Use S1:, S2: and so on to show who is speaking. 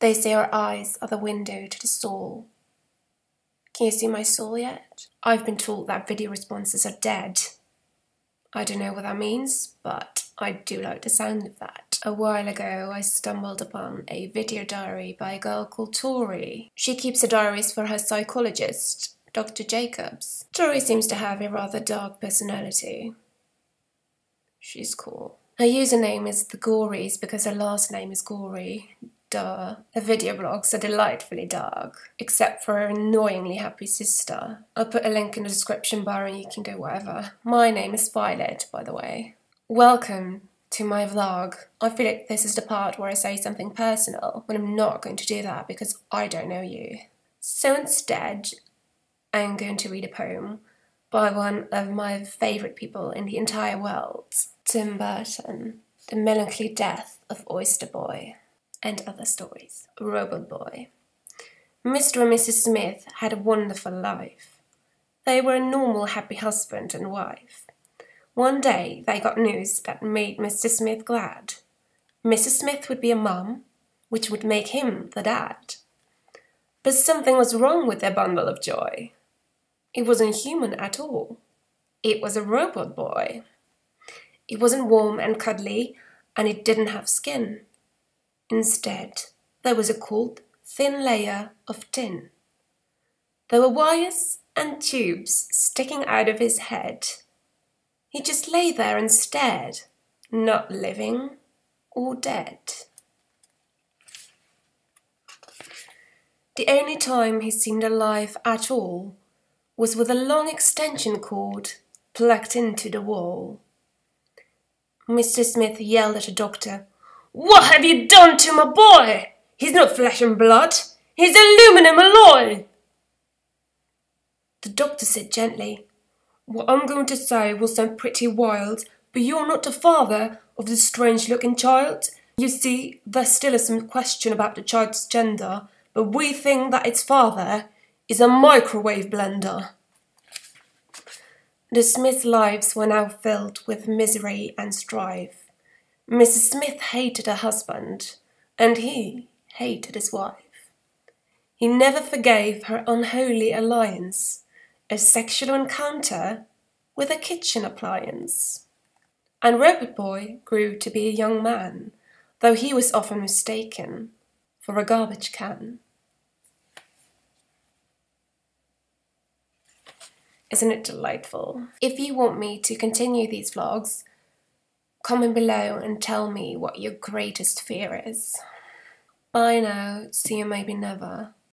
S1: They say our eyes are the window to the soul. Can you see my soul yet? I've been told that video responses are dead. I don't know what that means, but I do like the sound of that. A while ago, I stumbled upon a video diary by a girl called Tori. She keeps her diaries for her psychologist, Dr. Jacobs. Tori seems to have a rather dark personality. She's cool. Her username is the Goreys because her last name is Gorey. Duh. Her video blogs are delightfully dark, except for her annoyingly happy sister. I'll put a link in the description bar and you can go wherever. My name is Violet, by the way. Welcome to my vlog. I feel like this is the part where I say something personal, when I'm not going to do that because I don't know you. So instead, I'm going to read a poem by one of my favourite people in the entire world, Tim Burton. The Melancholy Death of Oyster Boy. And other stories. Robot Boy. Mr. and Mrs. Smith had a wonderful life. They were a normal, happy husband and wife. One day, they got news that made Mr. Smith glad. Mrs. Smith would be a mum, which would make him the dad. But something was wrong with their bundle of joy. It wasn't human at all. It was a robot boy. It wasn't warm and cuddly, and it didn't have skin. Instead, there was a cold, thin layer of tin. There were wires and tubes sticking out of his head. He just lay there and stared, not living or dead. The only time he seemed alive at all was with a long extension cord plugged into the wall. Mr. Smith yelled at the doctor, "What have you done to my boy? He's not flesh and blood. He's aluminum alloy." The doctor said gently, "What I'm going to say will sound pretty wild, but you're not the father of this strange-looking child. You see, there still is some question about the child's gender, but we think that its father is a microwave blender." The Smith lives were now filled with misery and strife. Mrs. Smith hated her husband, and he hated his wife. He never forgave her unholy alliance, a sexual encounter with a kitchen appliance. And Robot Boy grew to be a young man, though he was often mistaken for a garbage can. Isn't it delightful? If you want me to continue these vlogs, comment below and tell me what your greatest fear is. Bye now, see you maybe never.